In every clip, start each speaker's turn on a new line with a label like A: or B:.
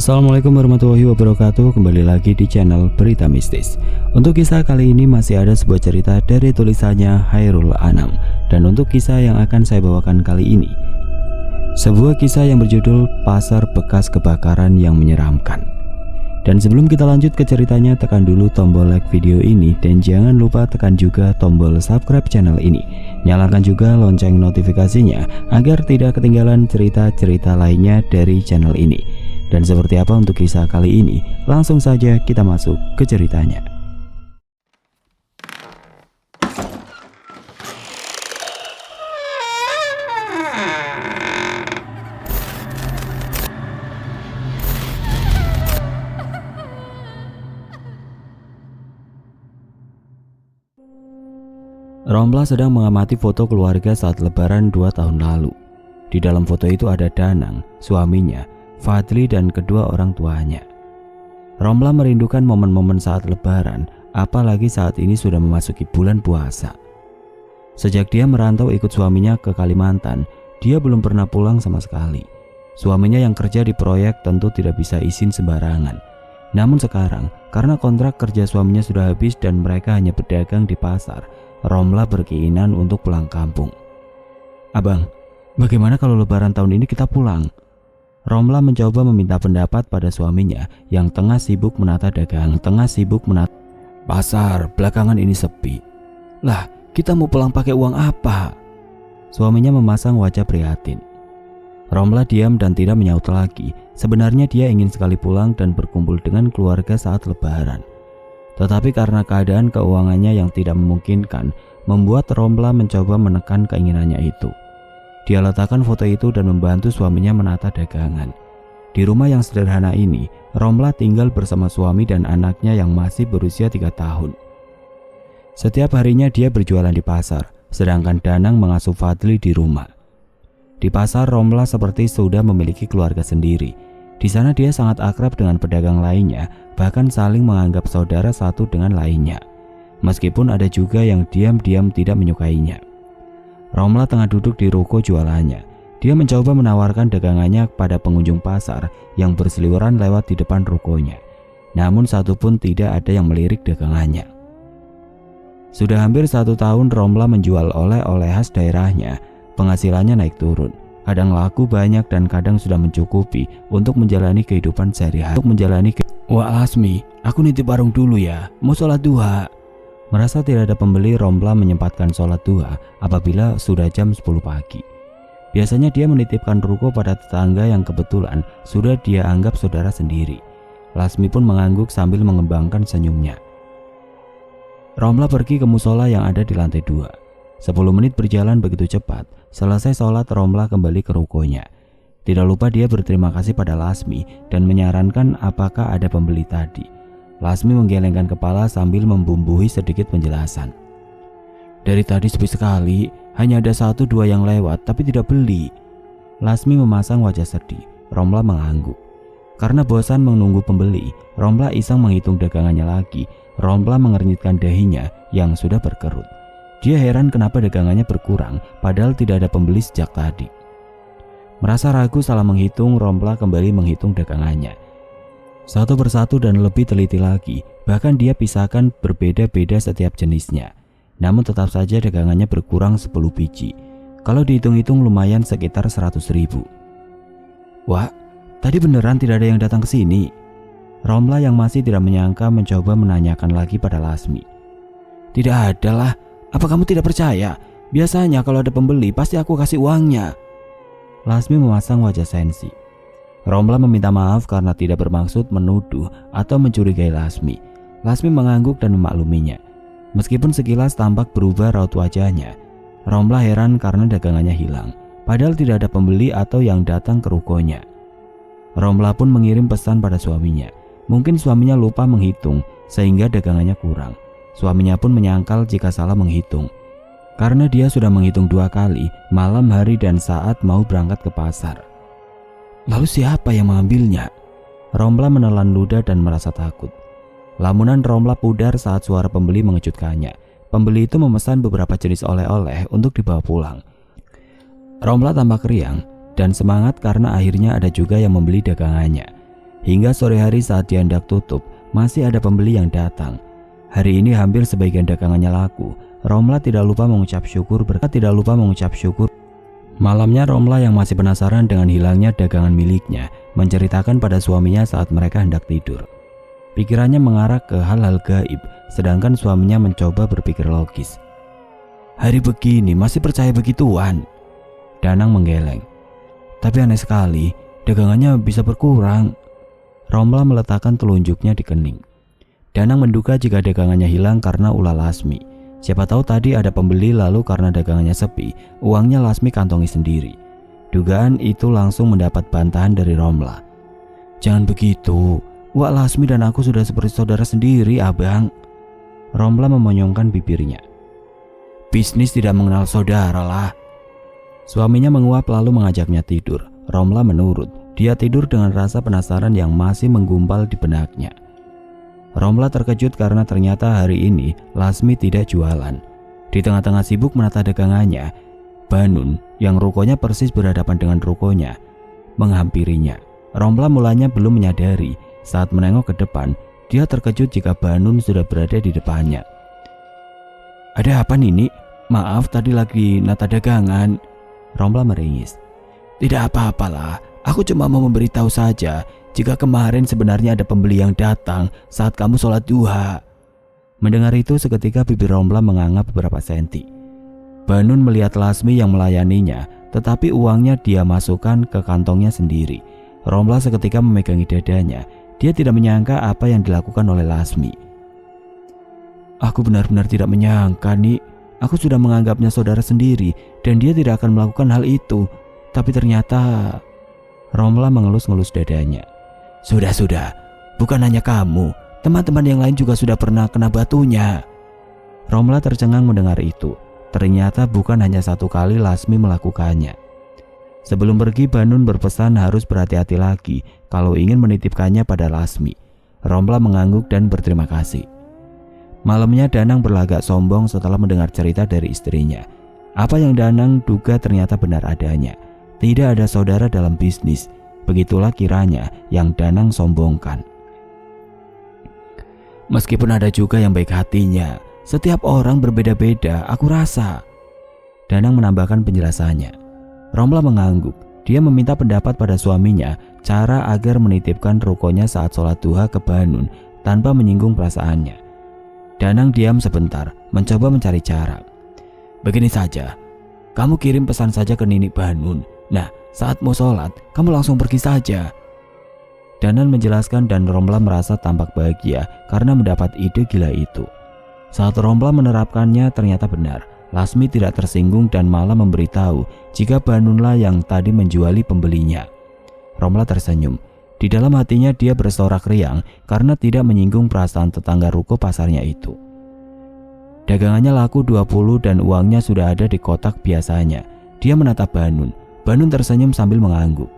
A: Assalamualaikum warahmatullahi wabarakatuh. Kembali lagi di channel Berita Mistis. Untuk kisah kali ini masih ada sebuah cerita dari tulisannya Hairul Anam. Dan untuk kisah yang akan saya bawakan kali ini, sebuah kisah yang berjudul Pasar Bekas Kebakaran yang Menyeramkan. Dan sebelum kita lanjut ke ceritanya, tekan dulu tombol like video ini dan jangan lupa tekan juga tombol subscribe channel ini. Nyalakan juga lonceng notifikasinya agar tidak ketinggalan cerita-cerita lainnya dari channel ini. Dan seperti apa untuk kisah kali ini? Langsung saja kita masuk ke ceritanya. Romla sedang mengamati foto keluarga saat lebaran 2 tahun lalu. Di dalam foto itu ada Danang, suaminya, Fadli dan kedua orang tuanya. Romla merindukan momen-momen saat lebaran, apalagi saat ini sudah memasuki bulan puasa. Sejak dia merantau ikut suaminya ke Kalimantan, dia belum pernah pulang sama sekali. Suaminya yang kerja di proyek tentu tidak bisa izin sembarangan. Namun sekarang, karena kontrak kerja suaminya sudah habis dan mereka hanya berdagang di pasar, Romla berkeinginan untuk pulang kampung. "Abang, bagaimana kalau lebaran tahun ini kita pulang?" Romla mencoba meminta pendapat pada suaminya yang tengah sibuk menata dagang, pasar belakangan ini sepi. "Lah, kita mau pulang pakai uang apa?" Suaminya memasang wajah prihatin. Romla diam dan tidak menyaut lagi. Sebenarnya dia ingin sekali pulang dan berkumpul dengan keluarga saat lebaran. Tetapi karena keadaan keuangannya yang tidak memungkinkan, membuat Romla mencoba menekan keinginannya itu. Dia letakkan foto itu dan membantu suaminya menata dagangan. Di rumah yang sederhana ini, Romla tinggal bersama suami dan anaknya yang masih berusia 3 tahun. Setiap harinya dia berjualan di pasar, sedangkan Danang mengasuh Fadli di rumah. Di pasar, Romla seperti sudah memiliki keluarga sendiri. Di sana dia sangat akrab dengan pedagang lainnya, bahkan saling menganggap saudara satu dengan lainnya. Meskipun ada juga yang diam-diam tidak menyukainya. Romla tengah duduk di ruko jualannya. Dia mencoba menawarkan dagangannya kepada pengunjung pasar yang berseliweran lewat di depan rukonya. Namun satu pun tidak ada yang melirik dagangannya. Sudah hampir 1 tahun Romla menjual oleh-oleh khas daerahnya. Penghasilannya naik turun. Kadang laku banyak dan kadang sudah mencukupi untuk menjalani kehidupan sehari-hari. "Wah Lasmi, aku nitip warung dulu ya, mau sholat duha." Merasa tidak ada pembeli, Romla menyempatkan sholat duha apabila sudah jam 10 pagi. Biasanya dia menitipkan ruko pada tetangga yang kebetulan sudah dia anggap saudara sendiri. Lasmi pun mengangguk sambil mengembangkan senyumnya. Romla pergi ke musola yang ada di lantai 2. 10 menit berjalan begitu cepat. Selesai sholat, Romla kembali ke rukonya. Tidak lupa dia berterima kasih pada Lasmi dan menyarankan apakah ada pembeli tadi. Lasmi menggelengkan kepala sambil membumbui sedikit penjelasan. "Dari tadi sepi sekali, hanya ada 1-2 yang lewat tapi tidak beli." Lasmi memasang wajah sedih. Romla mengangguk. Karena bosan menunggu pembeli, Romla iseng menghitung dagangannya lagi. Romla mengernyitkan dahinya yang sudah berkerut. Dia heran kenapa dagangannya berkurang padahal tidak ada pembeli sejak tadi. Merasa ragu salah menghitung, Romla kembali menghitung dagangannya. Satu persatu dan lebih teliti lagi, bahkan dia pisahkan berbeda-beda setiap jenisnya. Namun tetap saja dagangannya berkurang 10 biji. Kalau dihitung-hitung lumayan sekitar 100.000. "Wah, tadi beneran tidak ada yang datang ke sini?" Romla yang masih tidak menyangka mencoba menanyakan lagi pada Lasmi. "Tidak ada lah, apa kamu tidak percaya? Biasanya kalau ada pembeli pasti aku kasih uangnya." Lasmi memasang wajah sensi. Romla meminta maaf karena tidak bermaksud menuduh atau mencurigai Lasmi. Lasmi mengangguk dan memakluminya. Meskipun sekilas tampak berubah raut wajahnya, Romla heran karena dagangannya hilang, padahal tidak ada pembeli atau yang datang ke rukonya. Romla pun mengirim pesan pada suaminya. Mungkin suaminya lupa menghitung sehingga dagangannya kurang. Suaminya pun menyangkal jika salah menghitung, karena dia sudah menghitung 2 kali, malam hari dan saat mau berangkat ke pasar. Lalu siapa yang mengambilnya? Romla menelan ludah dan merasa takut. Lamunan Romla pudar saat suara pembeli mengejutkannya. Pembeli itu memesan beberapa jenis oleh-oleh untuk dibawa pulang. Romla tampak riang dan semangat karena akhirnya ada juga yang membeli dagangannya. Hingga sore hari saat dia hendak tutup, masih ada pembeli yang datang. Hari ini hampir sebagian dagangannya laku. Romla tidak lupa mengucap syukur. Malamnya Romla yang masih penasaran dengan hilangnya dagangan miliknya menceritakan pada suaminya saat mereka hendak tidur. Pikirannya mengarah ke hal-hal gaib, sedangkan suaminya mencoba berpikir logis. Hari begini masih percaya begituan? Danang menggeleng. Tapi aneh sekali, dagangannya bisa berkurang. Romla meletakkan telunjuknya di kening. Danang menduga jika dagangannya hilang karena ulah Lasmi. Siapa tahu tadi ada pembeli lalu karena dagangannya sepi, uangnya Lasmi kantongi sendiri. Dugaan itu langsung mendapat bantahan dari Romla. Jangan begitu, Wak Lasmi dan aku sudah seperti saudara sendiri, abang. Romla memonyongkan bibirnya. Bisnis tidak mengenal saudara lah. Suaminya menguap lalu mengajaknya tidur. Romla menurut. Dia tidur dengan rasa penasaran yang masih menggumpal di benaknya. Romla terkejut karena ternyata hari ini Lasmi tidak jualan. Di tengah-tengah sibuk menata dagangannya, Banun yang rukonya persis berhadapan dengan rukonya menghampirinya. Romla mulanya belum menyadari. Saat menengok ke depan, dia terkejut jika Banun sudah berada di depannya. Ada apa Nini? Maaf tadi lagi nata dagangan. Romla meringis. Tidak apa-apalah, aku cuma mau memberitahu saja jika kemarin sebenarnya ada pembeli yang datang saat kamu sholat duha. Mendengar itu seketika bibir Romla menganga beberapa senti. Banun melihat Lasmi yang melayaninya, tetapi uangnya dia masukkan ke kantongnya sendiri. Romla seketika memegangi dadanya. Dia tidak menyangka apa yang dilakukan oleh Lasmi. Aku benar-benar tidak menyangka nih. Aku sudah menganggapnya saudara sendiri dan dia tidak akan melakukan hal itu. Tapi ternyata... Romla mengelus-ngelus dadanya. Sudah, bukan hanya kamu. Teman-teman yang lain juga sudah pernah kena batunya. Romla tercengang mendengar itu. Ternyata bukan hanya satu kali Lasmi melakukannya. Sebelum pergi, Banun berpesan harus berhati-hati lagi kalau ingin menitipkannya pada Lasmi. Romla mengangguk dan berterima kasih. Malamnya Danang berlagak sombong setelah mendengar cerita dari istrinya. Apa yang Danang duga ternyata benar adanya. Tidak ada saudara dalam bisnis. Begitulah kiranya yang Danang sombongkan. Meskipun ada juga yang baik hatinya, setiap orang berbeda-beda, aku rasa. Danang menambahkan penjelasannya. Romla mengangguk. Dia meminta pendapat pada suaminya cara agar menitipkan rukonya saat sholat duha ke Banun tanpa menyinggung perasaannya. Danang diam sebentar, mencoba mencari cara. Begini saja, kamu kirim pesan saja ke Nini Banun. Nah, saat mau sholat, kamu langsung pergi saja. Danang menjelaskan dan Romla merasa tampak bahagia karena mendapat ide gila itu. Saat Romla menerapkannya ternyata benar. Lasmi tidak tersinggung dan malah memberitahu jika Banunlah yang tadi menjuali pembelinya. Romla tersenyum. Di dalam hatinya dia bersorak riang karena tidak menyinggung perasaan tetangga ruko pasarnya itu. Dagangannya laku 20 dan uangnya sudah ada di kotak biasanya. Dia menatap Banun. Banun tersenyum sambil mengangguk.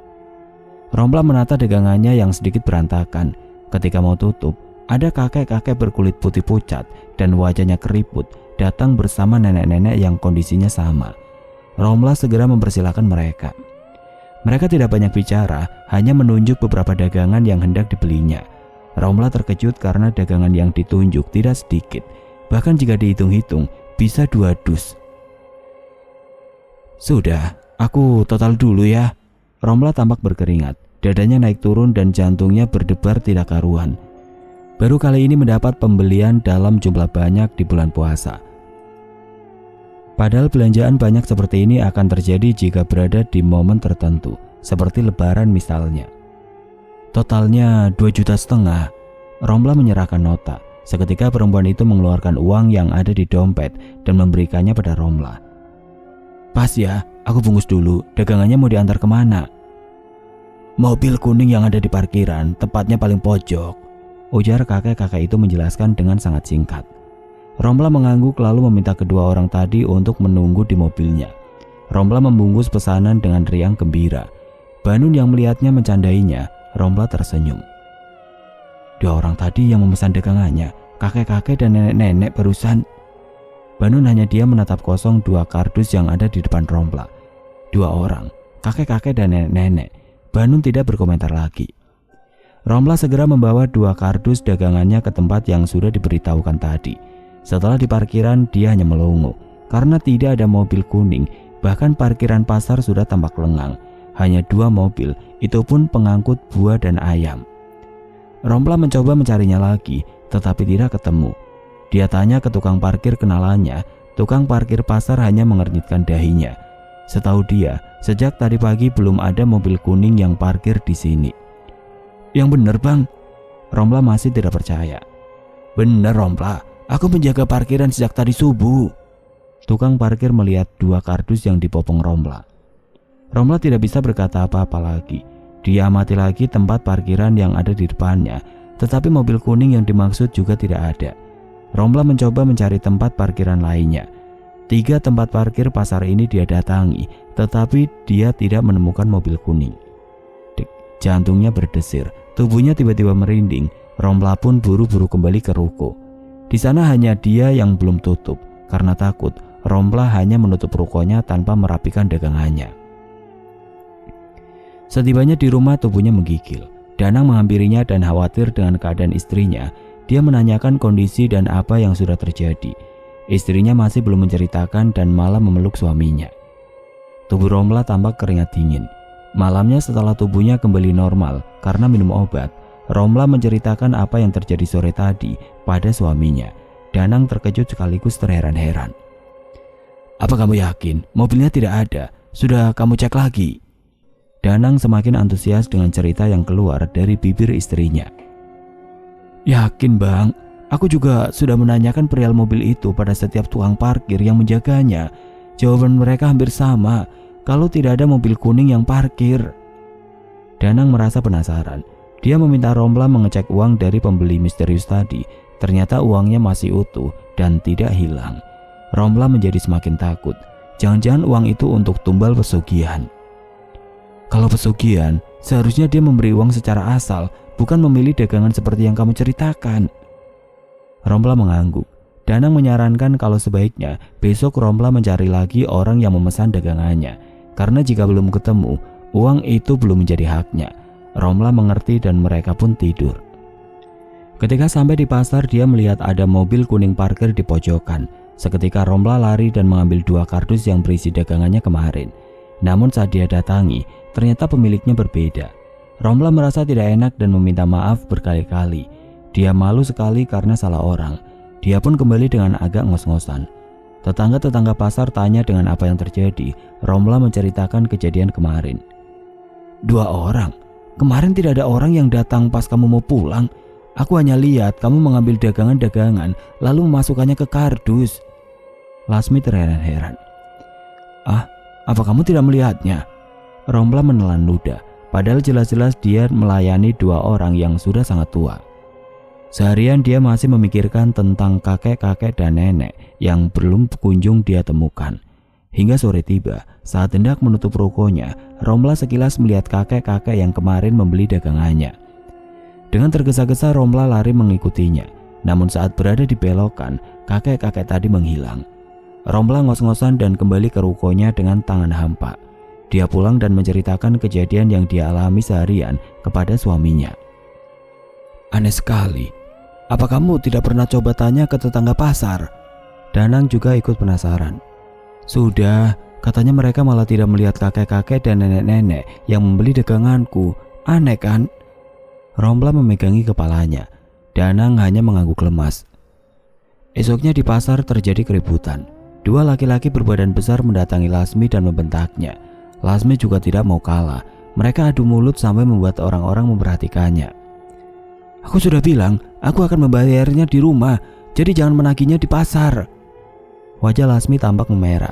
A: Romla menata dagangannya yang sedikit berantakan. Ketika mau tutup, ada kakek-kakek berkulit putih pucat dan wajahnya keriput datang bersama nenek-nenek yang kondisinya sama. Romla segera mempersilahkan mereka. Mereka tidak banyak bicara, hanya menunjuk beberapa dagangan yang hendak dibelinya. Romla terkejut karena dagangan yang ditunjuk tidak sedikit. Bahkan jika dihitung-hitung, bisa 2 dus. Sudah, aku total dulu ya. Romla tampak berkeringat, dadanya naik turun dan jantungnya berdebar tidak karuan. Baru kali ini mendapat pembelian dalam jumlah banyak di bulan puasa. Padahal belanjaan banyak seperti ini akan terjadi jika berada di momen tertentu, seperti lebaran misalnya. Totalnya 2,5 juta. Romla menyerahkan nota. Seketika perempuan itu mengeluarkan uang yang ada di dompet dan memberikannya pada Romla. Pas ya, aku bungkus dulu, dagangannya mau diantar kemana? Mobil kuning yang ada di parkiran, tepatnya paling pojok, ujar kakek-kakek itu menjelaskan dengan sangat singkat. Romla mengangguk lalu meminta kedua orang tadi untuk menunggu di mobilnya. Romla membungkus pesanan dengan riang gembira. Banun yang melihatnya mencandainya. Romla tersenyum. 2 orang tadi yang memesan dagangannya, kakek-kakek dan nenek-nenek barusan. Banun hanya diam menatap kosong 2 kardus yang ada di depan Romla. 2 orang, kakek-kakek dan nenek-nenek. Banun tidak berkomentar lagi. Romla segera membawa 2 kardus dagangannya ke tempat yang sudah diberitahukan tadi. Setelah di parkiran, dia hanya melongo karena tidak ada mobil kuning. Bahkan parkiran pasar sudah tampak lengang. Hanya 2 mobil, itu pun pengangkut buah dan ayam. Romla mencoba mencarinya lagi, tetapi tidak ketemu. Dia tanya ke tukang parkir kenalannya. Tukang parkir pasar hanya mengernyitkan dahinya. Setahu dia, sejak tadi pagi belum ada mobil kuning yang parkir di sini. Yang bener bang, Romla masih tidak percaya. Bener Romla, aku menjaga parkiran sejak tadi subuh. Tukang parkir melihat 2 kardus yang dipopong Romla. Romla tidak bisa berkata apa-apa lagi. Dia amati lagi tempat parkiran yang ada di depannya, tetapi mobil kuning yang dimaksud juga tidak ada. Romla mencoba mencari tempat parkiran lainnya. 3 tempat parkir pasar ini dia datangi, tetapi dia tidak menemukan mobil kuning. Jantungnya berdesir, tubuhnya tiba-tiba merinding. Romla pun buru-buru kembali ke ruko. Di sana hanya dia yang belum tutup. Karena takut, Romla hanya menutup rukonya tanpa merapikan dagangannya. Setibanya di rumah, tubuhnya menggigil. Danang menghampirinya dan khawatir dengan keadaan istrinya. Dia menanyakan kondisi dan apa yang sudah terjadi. Istrinya masih belum menceritakan dan malah memeluk suaminya. Tubuh Romla tampak keringat dingin. Malamnya setelah tubuhnya kembali normal karena minum obat, Romla menceritakan apa yang terjadi sore tadi pada suaminya. Danang terkejut sekaligus terheran-heran. Apa kamu yakin mobilnya tidak ada? Sudah kamu cek lagi? Danang semakin antusias dengan cerita yang keluar dari bibir istrinya. Yakin bang, aku juga sudah menanyakan perihal mobil itu pada setiap tukang parkir yang menjaganya. Jawaban mereka hampir sama. Kalau tidak ada mobil kuning yang parkir. Danang merasa penasaran. Dia meminta Romla mengecek uang dari pembeli misterius tadi. Ternyata uangnya masih utuh dan tidak hilang. Romla menjadi semakin takut. Jangan-jangan uang itu untuk tumbal pesugihan. Kalau pesugihan, seharusnya dia memberi uang secara asal, bukan memilih dagangan seperti yang kamu ceritakan. Romla mengangguk. Danang menyarankan kalau sebaiknya besok Romla mencari lagi orang yang memesan dagangannya. Karena jika belum ketemu, uang itu belum menjadi haknya. Romla mengerti dan mereka pun tidur. Ketika sampai di pasar, dia melihat ada mobil kuning parkir di pojokan. Seketika Romla lari dan mengambil 2 kardus yang berisi dagangannya kemarin. Namun saat dia datangi, ternyata pemiliknya berbeda. Romla merasa tidak enak dan meminta maaf berkali-kali. Dia malu sekali karena salah orang. Dia pun kembali dengan agak ngos-ngosan. Tetangga-tetangga pasar tanya dengan apa yang terjadi. Romla menceritakan kejadian kemarin. 2 orang? Kemarin tidak ada orang yang datang pas kamu mau pulang. Aku hanya lihat kamu mengambil dagangan-dagangan lalu memasukkannya ke kardus. Lasmi terheran-heran. Ah, apa kamu tidak melihatnya? Romla menelan ludah. Padahal jelas-jelas dia melayani 2 orang yang sudah sangat tua. Seharian dia masih memikirkan tentang kakek-kakek dan nenek yang belum kunjung dia temukan. Hingga sore tiba, saat hendak menutup rukonya, Romla sekilas melihat kakek-kakek yang kemarin membeli dagangannya. Dengan tergesa-gesa Romla lari mengikutinya. Namun saat berada di belokan, kakek-kakek tadi menghilang. Romla ngos-ngosan dan kembali ke rukonya dengan tangan hampa. Dia pulang dan menceritakan kejadian yang dia alami seharian kepada suaminya. Aneh sekali. Apa kamu tidak pernah coba tanya ke tetangga pasar? Danang juga ikut penasaran. Sudah, katanya mereka malah tidak melihat kakek-kakek dan nenek-nenek yang membeli daganganku. Aneh kan? Romla memegangi kepalanya. Danang hanya mengangguk lemas. Esoknya di pasar terjadi keributan. 2 laki-laki berbadan besar mendatangi Lasmi dan membentaknya. Lasmi juga tidak mau kalah. Mereka adu mulut sampai membuat orang-orang memperhatikannya. Aku sudah bilang, aku akan membayarnya di rumah, jadi jangan menagihnya di pasar. Wajah Lasmi tampak memerah.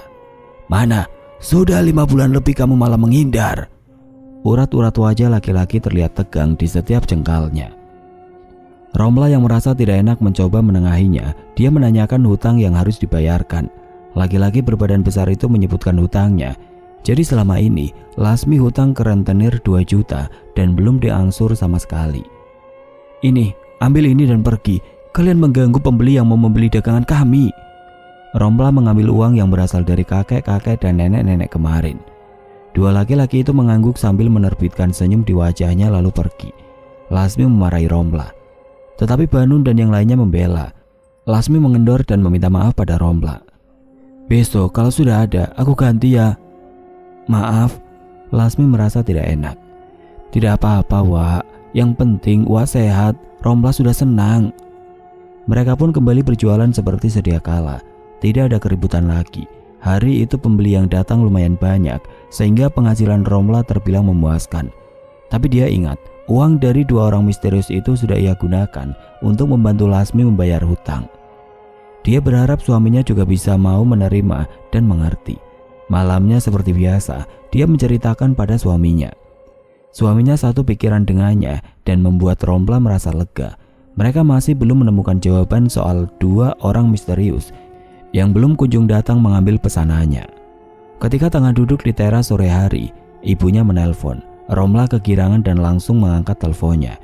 A: Mana? Sudah 5 bulan lebih kamu malah menghindar. Urat-urat wajah laki-laki terlihat tegang di setiap jengkalnya. Romla yang merasa tidak enak mencoba menengahinya. Dia menanyakan hutang yang harus dibayarkan. Laki-laki berbadan besar itu menyebutkan hutangnya. Jadi selama ini Lasmi hutang ke rentenir 2 juta dan belum diangsur sama sekali. Ini, ambil ini dan pergi. Kalian mengganggu pembeli yang mau membeli dagangan kami. Romla mengambil uang yang berasal dari kakek-kakek dan nenek-nenek kemarin. 2 laki-laki itu mengangguk sambil menerbitkan senyum di wajahnya lalu pergi. Lasmi memarahi Romla. Tetapi Banu dan yang lainnya membela. Lasmi mengendor dan meminta maaf pada Romla. "Besok kalau sudah ada, aku ganti ya." "Maaf." Lasmi merasa tidak enak. "Tidak apa-apa, Wak. Yang penting Wak sehat. Romla sudah senang." Mereka pun kembali berjualan seperti sedia kala. Tidak ada keributan lagi. Hari itu pembeli yang datang lumayan banyak, sehingga penghasilan Romla terbilang memuaskan. Tapi dia ingat, uang dari 2 orang misterius itu sudah ia gunakan untuk membantu Lasmi membayar hutang. Dia berharap suaminya juga bisa mau menerima dan mengerti. Malamnya seperti biasa, dia menceritakan pada suaminya. Suaminya satu pikiran dengannya dan membuat Romla merasa lega. Mereka masih belum menemukan jawaban soal 2 orang misterius yang belum kunjung datang mengambil pesanannya. Ketika tengah duduk di teras sore hari, ibunya menelpon. Romla kegirangan dan langsung mengangkat teleponnya.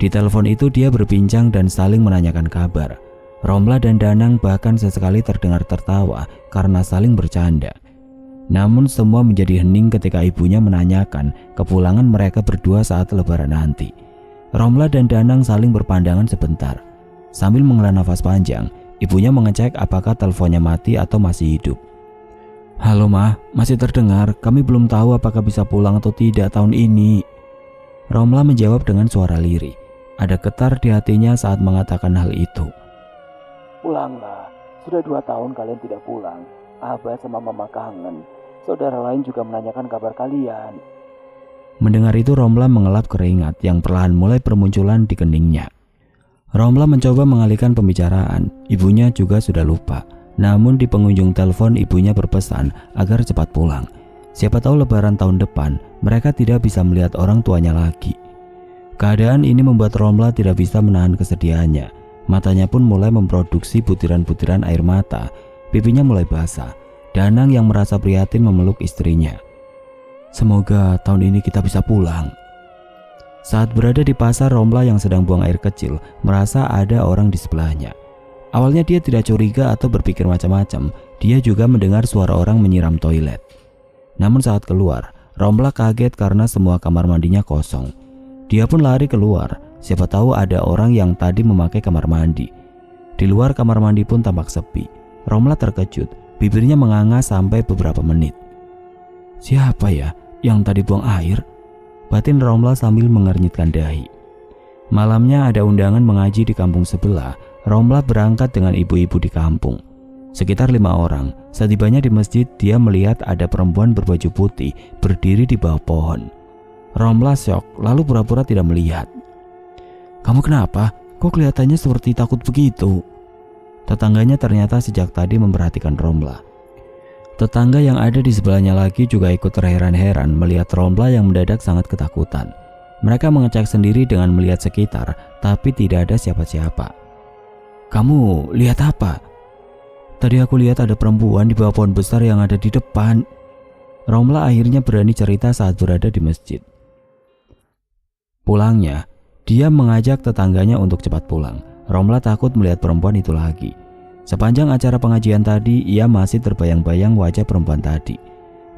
A: Di telepon itu dia berbincang dan saling menanyakan kabar. Romla dan Danang bahkan sesekali terdengar tertawa karena saling bercanda. Namun semua menjadi hening ketika ibunya menanyakan kepulangan mereka berdua saat lebaran nanti. Romla dan Danang saling berpandangan sebentar. Sambil menghela nafas panjang, ibunya mengecek apakah teleponnya mati atau masih hidup. "Halo Ma, masih terdengar. Kami belum tahu apakah bisa pulang atau tidak tahun ini." Romla menjawab dengan suara lirih. Ada getar di hatinya saat mengatakan hal itu.
B: "Pulanglah, sudah 2 tahun kalian tidak pulang. Abah sama Mama kangen. Saudara lain juga menanyakan kabar kalian."
A: Mendengar itu Romla mengelap keringat yang perlahan mulai bermunculan di keningnya. Romla mencoba mengalihkan pembicaraan. Ibunya juga sudah lupa. Namun di pengunjung telepon ibunya berpesan agar cepat pulang. Siapa tahu lebaran tahun depan mereka tidak bisa melihat orang tuanya lagi. Keadaan ini membuat Romla tidak bisa menahan kesedihannya. Matanya pun mulai memproduksi butiran-butiran air mata. Pipinya mulai basah. Danang yang merasa prihatin memeluk istrinya. "Semoga tahun ini kita bisa pulang." Saat berada di pasar, Romla yang sedang buang air kecil merasa ada orang di sebelahnya. Awalnya dia tidak curiga atau berpikir macam-macam. Dia juga mendengar suara orang menyiram toilet. Namun saat keluar, Romla kaget karena semua kamar mandinya kosong. Dia pun lari keluar. Siapa tahu ada orang yang tadi memakai kamar mandi. Di luar kamar mandi pun tampak sepi. Romla terkejut. Bibirnya menganga sampai beberapa menit. "Siapa ya yang tadi buang air?" batin Romla sambil mengernyitkan dahi. Malamnya ada undangan mengaji di kampung sebelah. Romla berangkat dengan ibu-ibu di kampung. Sekitar 5 orang. Setibanya di masjid, dia melihat ada perempuan berbaju putih berdiri di bawah pohon. Romla syok, lalu pura-pura tidak melihat. "Kamu kenapa? Kok kelihatannya seperti takut begitu?" Tetangganya ternyata sejak tadi memperhatikan Romla. Tetangga yang ada di sebelahnya lagi juga ikut terheran-heran melihat Romla yang mendadak sangat ketakutan. Mereka mengecek sendiri dengan melihat sekitar, tapi tidak ada siapa-siapa. "Kamu lihat apa?" "Tadi aku lihat ada perempuan di bawah pohon besar yang ada di depan." Romla akhirnya berani cerita saat berada di masjid. Pulangnya, dia mengajak tetangganya untuk cepat pulang. Romla takut melihat perempuan itu lagi. Sepanjang acara pengajian tadi, ia masih terbayang-bayang wajah perempuan tadi.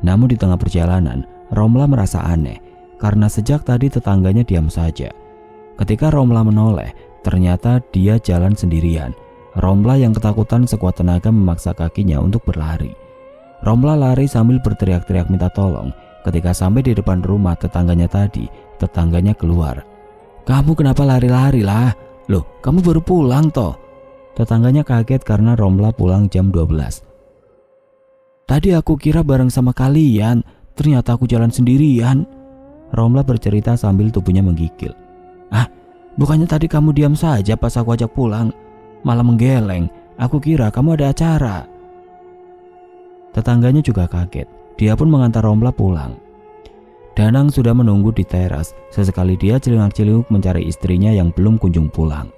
A: Namun di tengah perjalanan, Romla merasa aneh karena sejak tadi tetangganya diam saja. Ketika Romla menoleh, ternyata dia jalan sendirian. Romla yang ketakutan sekuat tenaga memaksa kakinya untuk berlari. Romla lari sambil berteriak-teriak minta tolong. Ketika sampai di depan rumah tetangganya tadi, tetangganya keluar. "Kamu kenapa lari-lari lah? Loh, kamu baru pulang toh?" Tetangganya kaget karena Romla pulang jam 12. "Tadi aku kira bareng sama kalian, ternyata aku jalan sendirian." Romla bercerita sambil tubuhnya menggigil. "Ah, bukannya tadi kamu diam saja pas aku ajak pulang? Malah menggeleng, aku kira kamu ada acara." Tetangganya juga kaget. Dia pun mengantar Romla pulang. Danang sudah menunggu di teras. Sesekali dia celingak-celinguk mencari istrinya yang belum kunjung pulang.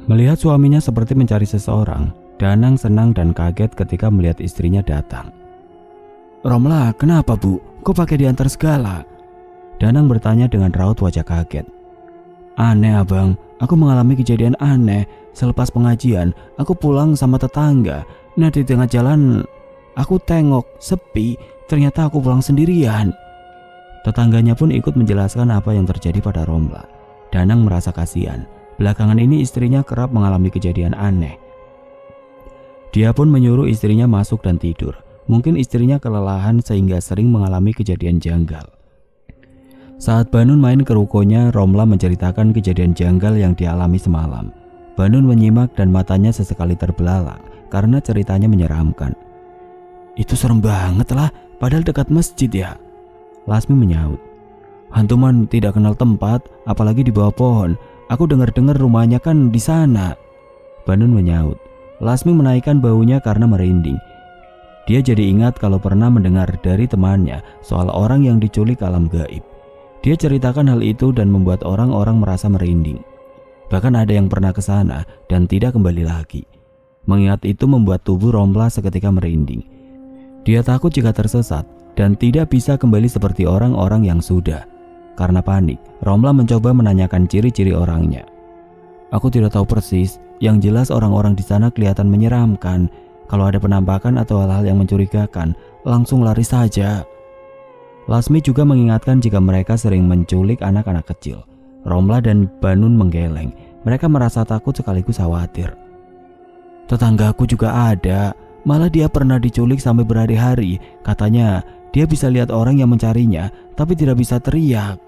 A: Melihat suaminya seperti mencari seseorang, Danang senang dan kaget ketika melihat istrinya datang. "Romla, kenapa Bu? Kok pakai diantar segala?" Danang bertanya dengan raut wajah kaget. "Aneh abang, aku mengalami kejadian aneh. Selepas pengajian, aku pulang sama tetangga. Nah di tengah jalan, aku tengok, sepi. Ternyata aku pulang sendirian." Tetangganya pun ikut menjelaskan apa yang terjadi pada Romla. Danang merasa kasihan. Belakangan ini istrinya kerap mengalami kejadian aneh. Dia pun menyuruh istrinya masuk dan tidur. Mungkin istrinya kelelahan sehingga sering mengalami kejadian janggal. Saat Banun main ke rukonya, Romla menceritakan kejadian janggal yang dialami semalam. Banun menyimak dan matanya sesekali terbelalak karena ceritanya menyeramkan. "Itu serem banget lah, padahal dekat masjid ya." Lasmi menyaut. "Hantuman tidak kenal tempat, apalagi di bawah pohon. Aku dengar-dengar rumahnya kan di sana." Banun menyaut. Lasmi menaikkan baunya karena merinding. Dia jadi ingat kalau pernah mendengar dari temannya soal orang yang diculik alam gaib. Dia ceritakan hal itu dan membuat orang-orang merasa merinding. Bahkan ada yang pernah ke sana dan tidak kembali lagi. Mengingat itu membuat tubuh Romla seketika merinding. Dia takut jika tersesat dan tidak bisa kembali seperti orang-orang yang sudah. Karena panik, Romla mencoba menanyakan ciri-ciri orangnya. "Aku tidak tahu persis, yang jelas orang-orang di sana kelihatan menyeramkan. Kalau ada penampakan atau hal-hal yang mencurigakan, langsung lari saja." Lasmi juga mengingatkan jika mereka sering menculik anak-anak kecil. Romla dan Banun menggeleng. Mereka merasa takut sekaligus khawatir. "Tetanggaku juga ada, malah dia pernah diculik sampai berhari-hari. Katanya dia bisa lihat orang yang mencarinya, tapi tidak bisa teriak."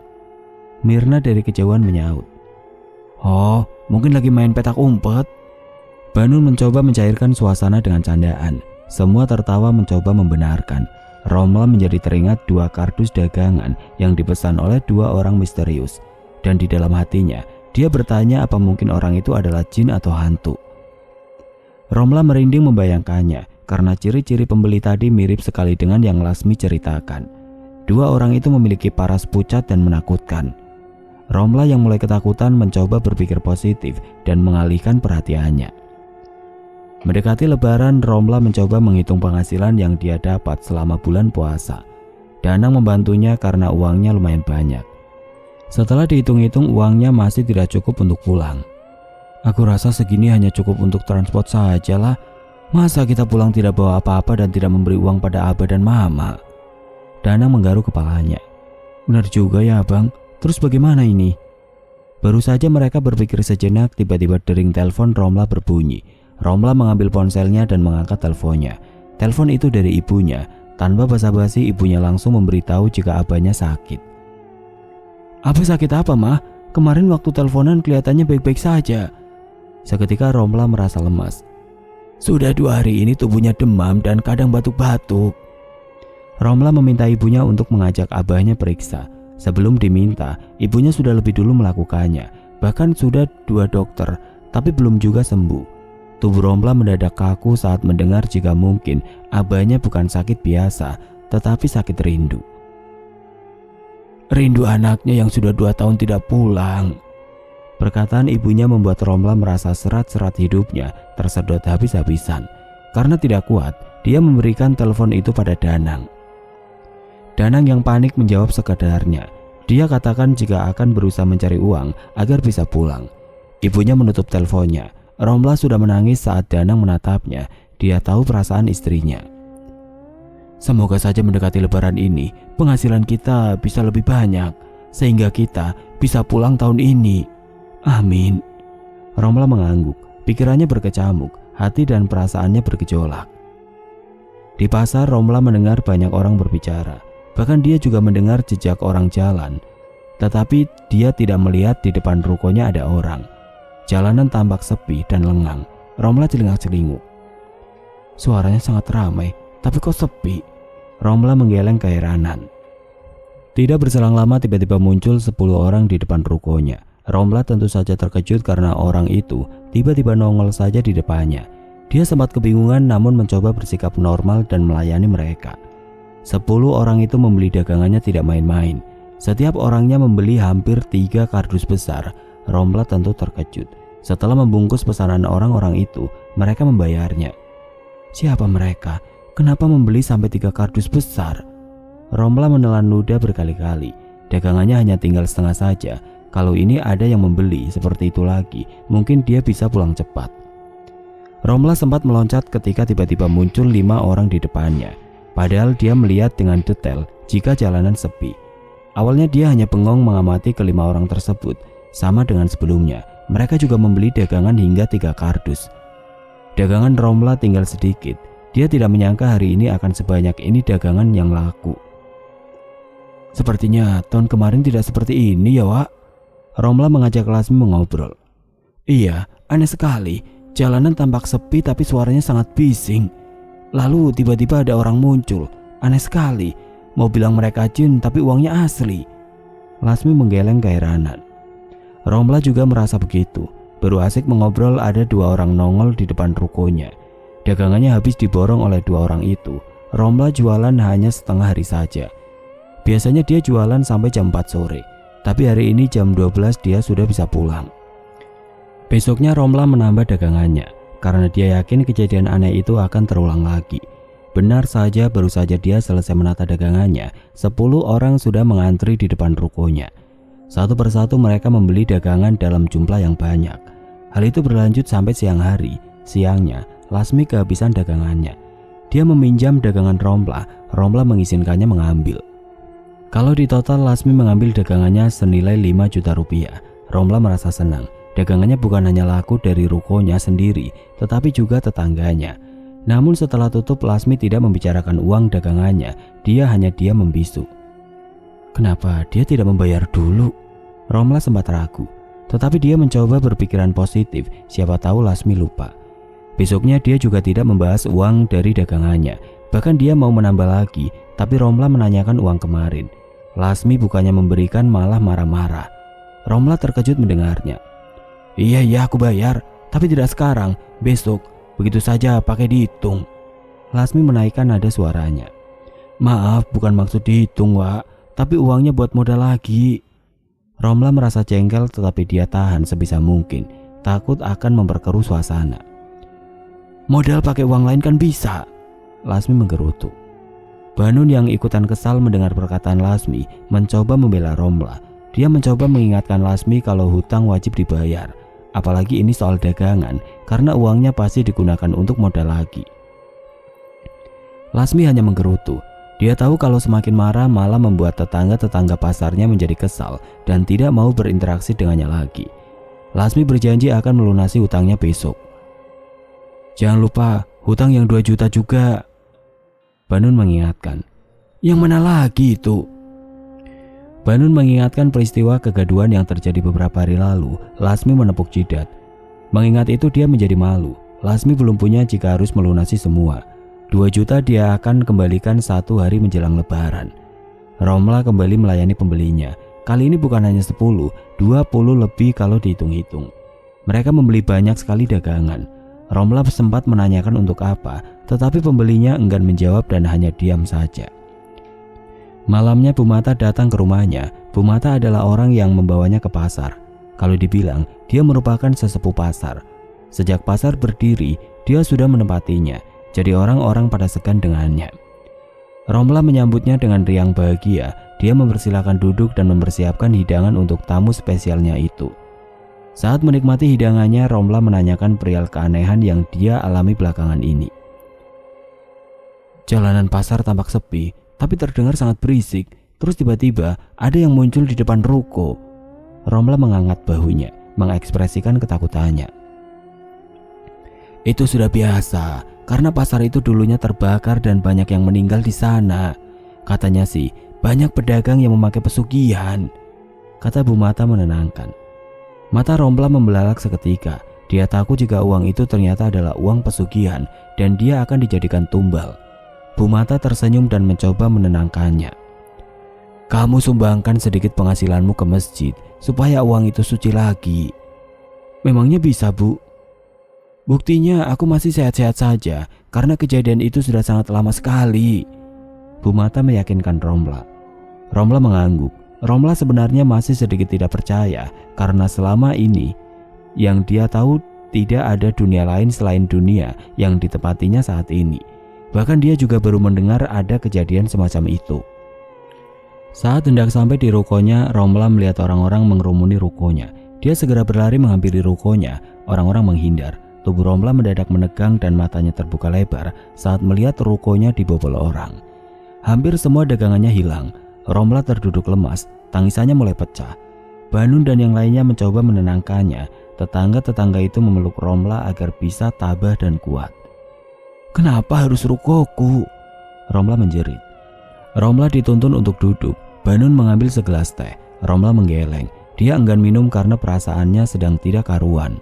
A: Mirna dari kejauhan menyaut. "Oh, mungkin lagi main petak umpet." Banun mencoba mencairkan suasana dengan candaan. Semua tertawa mencoba membenarkan. Romla menjadi teringat 2 kardus dagangan yang dipesan oleh 2 orang misterius. Dan di dalam hatinya, dia bertanya apa mungkin orang itu adalah jin atau hantu. Romla merinding membayangkannya karena ciri-ciri pembeli tadi mirip sekali dengan yang Lasmi ceritakan. 2 orang itu memiliki paras pucat dan menakutkan. Romla yang mulai ketakutan mencoba berpikir positif dan mengalihkan perhatiannya. Mendekati Lebaran, Romla mencoba menghitung penghasilan yang dia dapat selama bulan puasa. Danang membantunya karena uangnya lumayan banyak. Setelah dihitung-hitung, uangnya masih tidak cukup untuk pulang. "Aku rasa segini hanya cukup untuk transport sajalah. Masa kita pulang tidak bawa apa-apa dan tidak memberi uang pada Abah dan Mama?" Danang menggaruk kepalanya. "Benar juga ya Abang, terus bagaimana ini?" Baru saja mereka berpikir sejenak, tiba-tiba dering telepon Romla berbunyi. Romla mengambil ponselnya dan mengangkat teleponnya. Telepon itu dari ibunya. Tanpa basa-basi, ibunya langsung memberitahu jika abahnya sakit. "Abah sakit apa, Mah? Kemarin waktu teleponan kelihatannya baik-baik saja." Seketika Romla merasa lemas. "Sudah 2 hari ini tubuhnya demam dan kadang batuk-batuk." Romla meminta ibunya untuk mengajak abahnya periksa. Sebelum diminta, ibunya sudah lebih dulu melakukannya. Bahkan sudah 2 dokter, tapi belum juga sembuh. Tubuh Romla mendadak kaku saat mendengar jika mungkin abahnya bukan sakit biasa, tetapi sakit rindu. "Rindu anaknya yang sudah 2 tahun tidak pulang." Perkataan ibunya membuat Romla merasa serat-serat hidupnya tersedot habis-habisan. Karena tidak kuat, dia memberikan telepon itu pada Danang. Danang yang panik menjawab sekadarnya. Dia katakan jika akan berusaha mencari uang agar bisa pulang. Ibunya menutup teleponnya. Romla sudah menangis saat Danang menatapnya. Dia tahu perasaan istrinya. "Semoga saja mendekati Lebaran ini penghasilan kita bisa lebih banyak, sehingga kita bisa pulang tahun ini. Amin." Romla mengangguk. Pikirannya berkecamuk, hati dan perasaannya bergejolak. Di pasar, Romla mendengar banyak orang berbicara. Bahkan dia juga mendengar jejak orang jalan. Tetapi dia tidak melihat di depan rukonya ada orang. Jalanan tampak sepi dan lengang. Romla celingak-celinguk. Suaranya sangat ramai, tapi kok sepi? Romla menggeleng keheranan. Tidak berselang lama tiba-tiba muncul 10 orang di depan rukonya. Romla tentu saja terkejut karena orang itu tiba-tiba nongol saja di depannya. Dia sempat kebingungan namun mencoba bersikap normal dan melayani mereka. 10 orang itu membeli dagangannya tidak main-main. Setiap orangnya membeli hampir 3 kardus besar. Romla tentu terkejut. Setelah membungkus pesanan orang-orang itu, mereka membayarnya. Siapa mereka? Kenapa membeli sampai 3 kardus besar? Romla menelan ludah berkali-kali. Dagangannya hanya tinggal setengah saja. Kalau ini ada yang membeli seperti itu lagi, mungkin dia bisa pulang cepat. Romla sempat meloncat ketika tiba-tiba muncul 5 orang di depannya. Padahal dia melihat dengan detail jika jalanan sepi. Awalnya dia hanya bengong mengamati kelima orang tersebut. Sama dengan sebelumnya, mereka juga membeli dagangan hingga 3 kardus. Dagangan Romla tinggal sedikit. Dia tidak menyangka hari ini akan sebanyak ini dagangan yang laku. Sepertinya tahun kemarin tidak seperti ini ya, Wak. Romla mengajak Lasmi mengobrol. Iya, aneh sekali. Jalanan tampak sepi tapi suaranya sangat bising. Lalu tiba-tiba ada orang muncul. Aneh sekali. Mau bilang mereka jin tapi uangnya asli. Lasmi menggeleng keheranan. Romla juga merasa begitu. Baru asik mengobrol ada 2 orang nongol di depan rukonya. Dagangannya habis diborong oleh 2 orang itu. Romla jualan hanya setengah hari saja. Biasanya dia jualan sampai jam 4 sore. Tapi hari ini jam 12 dia sudah bisa pulang. Besoknya Romla menambah dagangannya karena dia yakin kejadian aneh itu akan terulang lagi. Benar saja, baru saja dia selesai menata dagangannya, 10 orang sudah mengantri di depan rukonya. Satu persatu mereka membeli dagangan dalam jumlah yang banyak. Hal itu berlanjut sampai siang hari. Siangnya, Lasmi kehabisan dagangannya. Dia meminjam dagangan Romla. Romla mengizinkannya mengambil. Kalau di total Lasmi mengambil dagangannya senilai 5 juta rupiah. Romla merasa senang. Dagangannya bukan hanya laku dari rukonya sendiri, tetapi juga tetangganya. Namun setelah tutup, Lasmi tidak membicarakan uang dagangannya. Dia hanya diam membisu. Kenapa dia tidak membayar dulu? Romla sempat ragu. Tetapi dia mencoba berpikiran positif. Siapa tahu Lasmi lupa. Besoknya dia juga tidak membahas uang dari dagangannya. Bahkan dia mau menambah lagi. Tapi Romla menanyakan uang kemarin. Lasmi bukannya memberikan, malah marah-marah. Romla terkejut mendengarnya. Iya aku bayar, tapi tidak sekarang, besok. Begitu saja pakai dihitung. Lasmi menaikkan nada suaranya. Maaf, bukan maksud dihitung, Wak, tapi uangnya buat modal lagi. Romla merasa jengkel tetapi dia tahan sebisa mungkin, takut akan memperkeruh suasana. Modal pakai uang lain kan bisa. Lasmi menggerutu. Banun yang ikutan kesal mendengar perkataan Lasmi mencoba membela Romla. Dia mencoba mengingatkan Lasmi kalau hutang wajib dibayar. Apalagi ini soal dagangan, karena uangnya pasti digunakan untuk modal lagi. Lasmi hanya menggerutu. Dia tahu kalau semakin marah malah membuat tetangga-tetangga pasarnya menjadi kesal dan tidak mau berinteraksi dengannya lagi. Lasmi berjanji akan melunasi hutangnya besok. Jangan lupa, hutang yang 2 juta juga. Banun mengingatkan. Yang mana lagi itu? Banun mengingatkan peristiwa kegaduhan yang terjadi beberapa hari lalu. Lasmi menepuk jidat. Mengingat itu dia menjadi malu. Lasmi belum punya jika harus melunasi semua. 2 juta dia akan kembalikan 1 hari menjelang lebaran. Romla kembali melayani pembelinya. Kali ini bukan hanya 10, 20 lebih kalau dihitung-hitung. Mereka membeli banyak sekali dagangan. Romla sempat menanyakan untuk apa, tetapi pembelinya enggan menjawab dan hanya diam saja. Malamnya Bu Mata datang ke rumahnya. Bu Mata adalah orang yang membawanya ke pasar. Kalau dibilang, dia merupakan sesepuh pasar. Sejak pasar berdiri, dia sudah menempatinya. Jadi orang-orang pada segan dengannya. Romla menyambutnya dengan riang bahagia. Dia mempersilahkan duduk dan mempersiapkan hidangan untuk tamu spesialnya itu. Saat menikmati hidangannya, Romla menanyakan perihal keanehan yang dia alami belakangan ini. Jalanan pasar tampak sepi, tapi terdengar sangat berisik. Terus tiba-tiba ada yang muncul di depan ruko. Romla mengangkat bahunya, mengekspresikan ketakutannya. Itu sudah biasa, karena pasar itu dulunya terbakar dan banyak yang meninggal di sana. Katanya sih, banyak pedagang yang memakai pesugihan, kata Bu Mata menenangkan. Mata Romla membelalak seketika. Dia takut jika uang itu ternyata adalah uang pesugihan dan dia akan dijadikan tumbal. Bu Mata tersenyum dan mencoba menenangkannya. Kamu sumbangkan sedikit penghasilanmu ke masjid supaya uang itu suci lagi. Memangnya bisa, Bu? Buktinya aku masih sehat-sehat saja karena kejadian itu sudah sangat lama sekali. Bu Mata meyakinkan Romla. Romla mengangguk. Romla sebenarnya masih sedikit tidak percaya karena selama ini yang dia tahu tidak ada dunia lain selain dunia yang ditepatinya saat ini. Bahkan dia juga baru mendengar ada kejadian semacam itu. Saat hendak sampai di rukonya, Romla melihat orang-orang mengerumuni rukonya. Dia segera berlari menghampiri rukonya. Orang-orang menghindar. Tubuh Romla mendadak menegang dan matanya terbuka lebar saat melihat rukonya dibobol orang. Hampir semua dagangannya hilang. Romla terduduk lemas, tangisannya mulai pecah. Banun dan yang lainnya mencoba menenangkannya. Tetangga-tetangga itu memeluk Romla agar bisa tabah dan kuat. "Kenapa harus rukoku?" Romla menjerit. Romla dituntun untuk duduk. Banun mengambil segelas teh. Romla menggeleng. Dia enggan minum karena perasaannya sedang tidak karuan.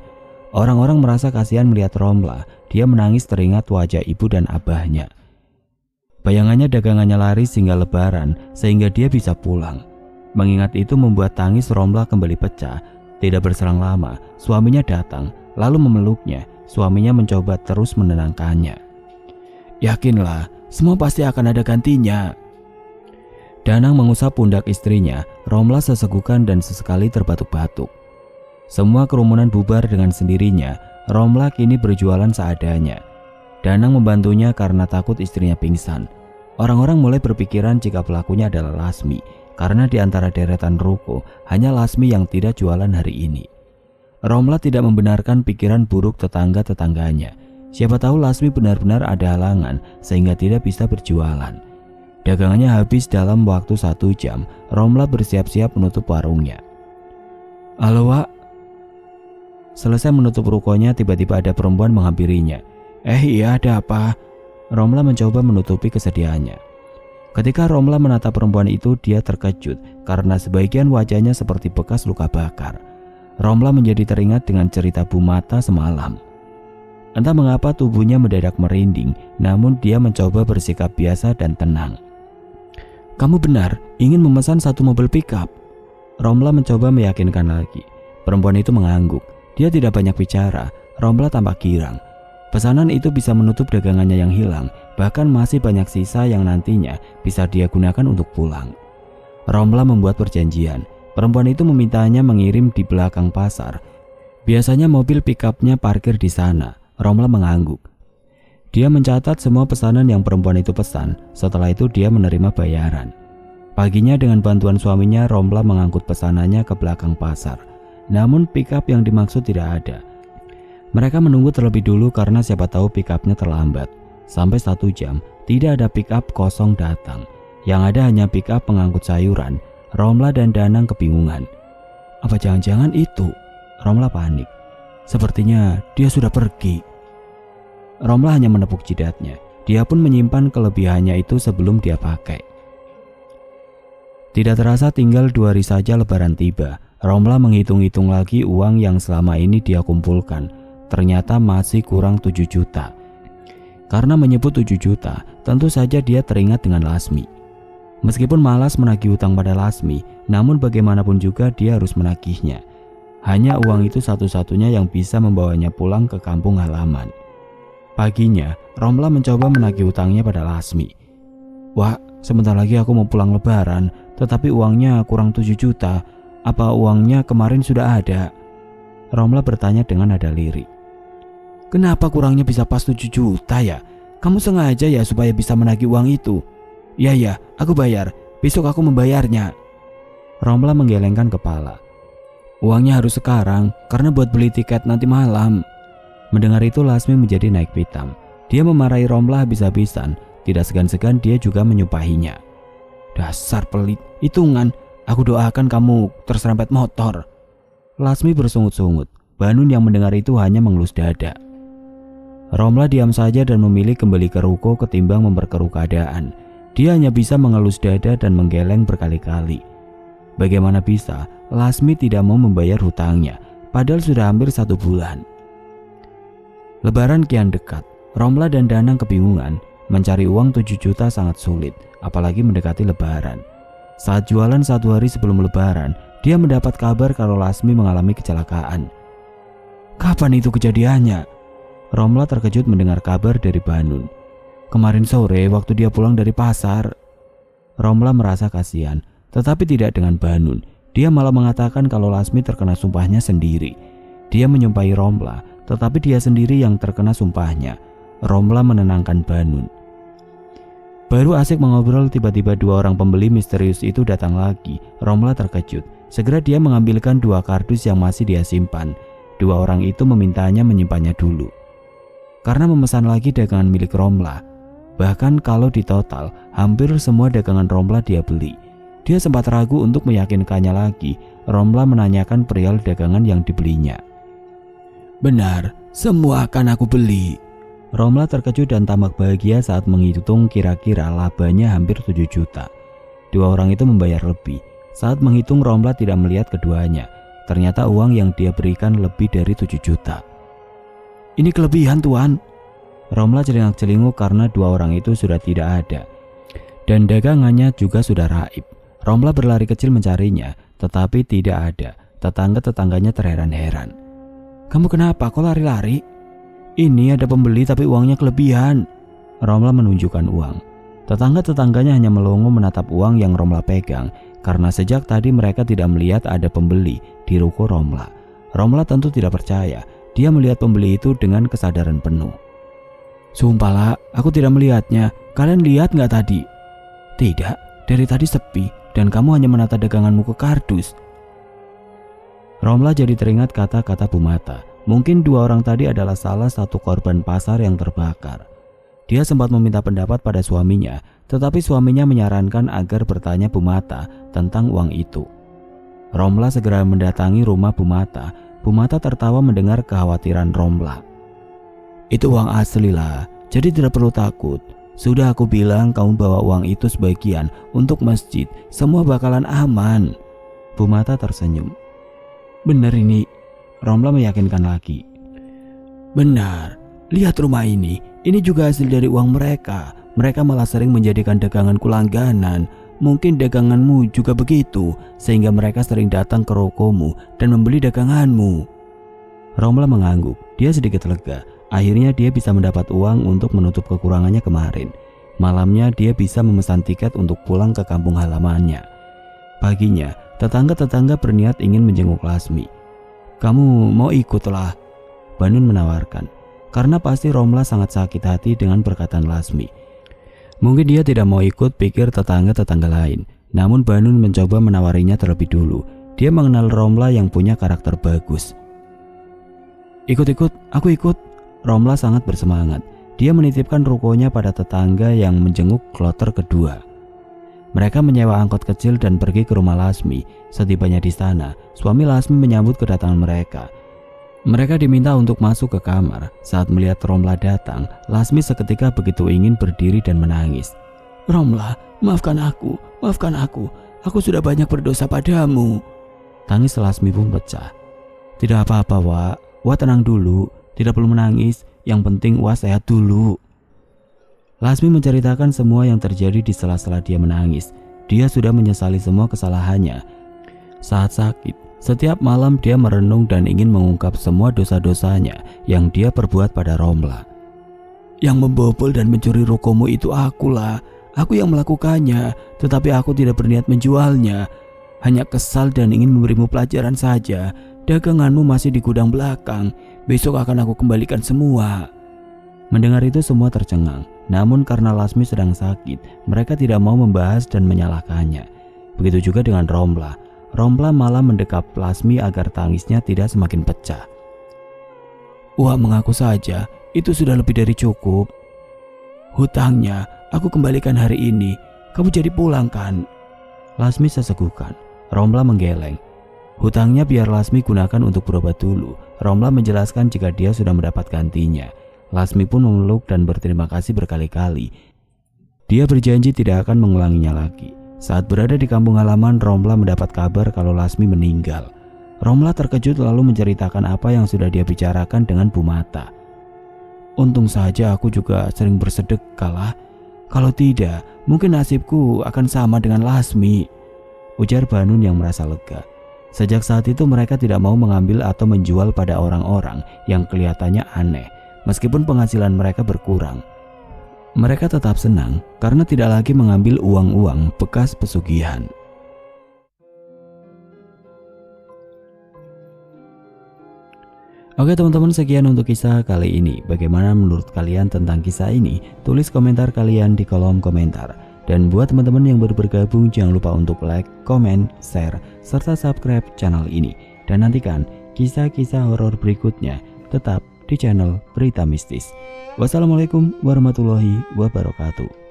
A: Orang-orang merasa kasihan melihat Romla. Dia menangis teringat wajah ibu dan abahnya. Bayangannya dagangannya laris hingga lebaran sehingga dia bisa pulang. Mengingat itu membuat tangis Romla kembali pecah. Tidak berselang lama, suaminya datang lalu memeluknya. Suaminya mencoba terus menenangkannya. "Yakinlah, semua pasti akan ada gantinya." Danang mengusap pundak istrinya. Romla sesegukan dan sesekali terbatuk-batuk. Semua kerumunan bubar dengan sendirinya. Romla kini berjualan seadanya. Danang membantunya karena takut istrinya pingsan. Orang-orang mulai berpikiran jika pelakunya adalah Lasmi, karena di antara deretan ruko hanya Lasmi yang tidak jualan hari ini. Romla tidak membenarkan pikiran buruk tetangga-tetangganya. Siapa tahu Lasmi benar-benar ada halangan sehingga tidak bisa berjualan. Dagangannya habis dalam waktu 1 jam. Romla bersiap-siap menutup warungnya. "Halo, Wak." Selesai menutup rukonya, tiba-tiba ada perempuan menghampirinya. Iya, ada apa?" Romla mencoba menutupi kesedihannya. Ketika Romla menatap perempuan itu, dia terkejut karena sebagian wajahnya seperti bekas luka bakar. Romla menjadi teringat dengan cerita Bu Mata semalam. Entah mengapa tubuhnya mendadak merinding, namun dia mencoba bersikap biasa dan tenang. "Kamu benar ingin memesan 1 mobil pickup?" Romla mencoba meyakinkan lagi. Perempuan itu mengangguk. Dia tidak banyak bicara. Romla tampak girang. Pesanan itu bisa menutup dagangannya yang hilang, bahkan masih banyak sisa yang nantinya bisa dia gunakan untuk pulang. Romla membuat perjanjian. Perempuan itu memintanya mengirim di belakang pasar. Biasanya mobil pickupnya parkir di sana. Romla mengangguk. Dia mencatat semua pesanan yang perempuan itu pesan. Setelah itu dia menerima bayaran. Paginya dengan bantuan suaminya, Romla mengangkut pesanannya ke belakang pasar. Namun pickup yang dimaksud tidak ada. Mereka menunggu terlebih dulu karena siapa tahu pickupnya terlambat. Sampai 1 jam, tidak ada pickup kosong datang. Yang ada hanya pickup pengangkut sayuran. Romla dan Danang kebingungan. Apa jangan-jangan itu? Romla panik. Sepertinya dia sudah pergi. Romla hanya menepuk jidatnya. Dia pun menyimpan kelebihannya itu sebelum dia pakai. Tidak terasa tinggal 2 hari saja lebaran tiba. Romla menghitung-hitung lagi uang yang selama ini dia kumpulkan. Ternyata masih kurang 7 juta. Karena menyebut 7 juta, tentu saja dia teringat dengan Lasmi. Meskipun malas menagih hutang pada Lasmi, namun bagaimanapun juga dia harus menagihnya. Hanya uang itu satu-satunya yang bisa membawanya pulang ke kampung halaman. Paginya, Romla mencoba menagih hutangnya pada Lasmi. Wah, sebentar lagi aku mau pulang lebaran, tetapi uangnya kurang 7 juta. Apa uangnya kemarin sudah ada? Romla bertanya dengan nada lirik. Kenapa kurangnya bisa pas 7 juta ya? Kamu sengaja ya supaya bisa menagih uang itu? Ya, aku bayar. Besok aku membayarnya. Romla menggelengkan kepala. Uangnya harus sekarang, karena buat beli tiket nanti malam. Mendengar itu Lasmi menjadi naik pitam. Dia memarahi Romla habis-habisan. Tidak segan-segan dia juga menyumpahinya. Dasar pelit, hitungan. Aku doakan kamu terserempet motor. Lasmi bersungut-sungut. Banun yang mendengar itu hanya mengelus dada. Romla diam saja dan memilih kembali ke ruko ketimbang memperkeruh keadaan. Dia hanya bisa mengelus dada dan menggeleng berkali-kali. Bagaimana bisa Lasmi tidak mau membayar hutangnya, padahal sudah hampir 1 bulan. Lebaran kian dekat. Romla dan Danang kebingungan. Mencari uang 7 juta sangat sulit, apalagi mendekati lebaran. Saat jualan 1 hari sebelum lebaran, dia mendapat kabar kalau Lasmi mengalami kecelakaan. Kapan itu kejadiannya? Romla terkejut mendengar kabar dari Banun. Kemarin sore waktu dia pulang dari pasar. Romla merasa kasihan, tetapi tidak dengan Banun. Dia malah mengatakan kalau Lasmi terkena sumpahnya sendiri. Dia menyumpahi Romla, tetapi dia sendiri yang terkena sumpahnya. Romla menenangkan Banun. Baru asik mengobrol, tiba-tiba 2 orang pembeli misterius itu datang lagi. Romla terkejut. Segera dia mengambilkan 2 kardus yang masih dia simpan. 2 orang itu memintanya menyimpannya dulu. Karena memesan lagi dagangan milik Romla. Bahkan kalau ditotal, hampir semua dagangan Romla dia beli. Dia sempat ragu untuk meyakinkannya lagi. Romla menanyakan perihal dagangan yang dibelinya. "Benar, semua akan aku beli." Romla terkejut dan tampak bahagia saat menghitung kira-kira labanya hampir 7 juta. Dua orang itu membayar lebih. Saat menghitung, Romla tidak melihat keduanya. Ternyata uang yang dia berikan lebih dari 7 juta. "Ini kelebihan, Tuan." Romla celingak-celinguk karena dua orang itu sudah tidak ada. Dan dagangannya juga sudah raib. Romla berlari kecil mencarinya, tetapi tidak ada. Tetangga-tetangganya terheran-heran. "Kamu kenapa? Kok lari-lari?" "Ini ada pembeli tapi uangnya kelebihan." Romla menunjukkan uang. Tetangga-tetangganya hanya melongo menatap uang yang Romla pegang, karena sejak tadi mereka tidak melihat ada pembeli di ruko Romla. Romla tentu tidak percaya. Dia melihat pembeli itu dengan kesadaran penuh. "Sumpahlah, aku tidak melihatnya. Kalian lihat nggak tadi?" "Tidak, dari tadi sepi dan kamu hanya menata daganganmu ke kardus." Romla jadi teringat kata-kata Bu Mata. Mungkin dua orang tadi adalah salah satu korban pasar yang terbakar. Dia sempat meminta pendapat pada suaminya, tetapi suaminya menyarankan agar bertanya Bu Mata tentang uang itu. Romla segera mendatangi rumah Bu Mata. Bu Mata tertawa mendengar kekhawatiran Romla. "Itu uang asli lah, jadi tidak perlu takut. Sudah aku bilang kamu bawa uang itu sebagian untuk masjid, semua bakalan aman." Bu Mata tersenyum. "Benar ini," Romla meyakinkan lagi. "Benar, lihat rumah ini juga hasil dari uang mereka. Mereka malah sering menjadikan daganganku langganan. Mungkin daganganmu juga begitu, sehingga mereka sering datang ke rokomu dan membeli daganganmu." Romla mengangguk, dia sedikit lega. Akhirnya dia bisa mendapat uang untuk menutup kekurangannya kemarin. Malamnya dia bisa memesan tiket untuk pulang ke kampung halamannya. Paginya, tetangga-tetangga berniat ingin menjenguk Lasmi. "Kamu mau ikutlah?" Banun menawarkan. Karena pasti Romla sangat sakit hati dengan perkataan Lasmi. Mungkin dia tidak mau ikut, pikir tetangga-tetangga lain. Namun Banun mencoba menawarinya terlebih dulu. Dia mengenal Romla yang punya karakter bagus. "Ikut-ikut, aku ikut." Romla sangat bersemangat. Dia menitipkan rukonya pada tetangga yang menjenguk kloter kedua. Mereka menyewa angkot kecil dan pergi ke rumah Lasmi. Setibanya di sana, suami Lasmi menyambut kedatangan mereka. Mereka diminta untuk masuk ke kamar. Saat melihat Romla datang, Lasmi seketika begitu ingin berdiri dan menangis. "Romla, maafkan aku, maafkan aku. Aku sudah banyak berdosa padamu." Tangis Lasmi pun pecah. "Tidak apa-apa, Wak. Wak tenang dulu. Tidak perlu menangis. Yang penting Wak sehat dulu." Lasmi menceritakan semua yang terjadi di sela-sela dia menangis. Dia sudah menyesali semua kesalahannya. Saat sakit, setiap malam dia merenung dan ingin mengungkap semua dosa-dosanya yang dia perbuat pada Romla. "Yang membobol dan mencuri rukomu itu akulah. Aku yang melakukannya, tetapi aku tidak berniat menjualnya. Hanya kesal dan ingin memberimu pelajaran saja. Daganganmu masih di gudang belakang. Besok akan aku kembalikan semua." Mendengar itu semua tercengang. Namun karena Lasmi sedang sakit, mereka tidak mau membahas dan menyalahkannya. Begitu juga dengan Romla. Romla malah mendekap Lasmi agar tangisnya tidak semakin pecah. "Wah, mengaku saja, itu sudah lebih dari cukup. Hutangnya aku kembalikan hari ini. Kamu jadi pulang kan?" Lasmi sesegukan. Romla menggeleng. Hutangnya biar Lasmi gunakan untuk berobat dulu. Romla menjelaskan jika dia sudah mendapat gantinya. Lasmi pun memeluk dan berterima kasih berkali-kali. Dia berjanji tidak akan mengulanginya lagi. Saat berada di kampung halaman, Romla mendapat kabar kalau Lasmi meninggal. Romla terkejut lalu menceritakan apa yang sudah dia bicarakan dengan Bu Mata. "Untung saja aku juga sering bersedekah lah. Kalau tidak, mungkin nasibku akan sama dengan Lasmi," ujar Banun yang merasa lega. Sejak saat itu mereka tidak mau mengambil atau menjual pada orang-orang yang kelihatannya aneh. Meskipun penghasilan mereka berkurang, mereka tetap senang karena tidak lagi mengambil uang-uang bekas pesugihan. Oke teman-teman, sekian untuk kisah kali ini. Bagaimana menurut kalian tentang kisah ini? Tulis komentar kalian di kolom komentar. Dan buat teman-teman yang baru bergabung, jangan lupa untuk like, komen, share, serta subscribe channel ini. Dan nantikan kisah-kisah horor berikutnya tetap di channel Berita Mistis. Wassalamualaikum warahmatullahi wabarakatuh.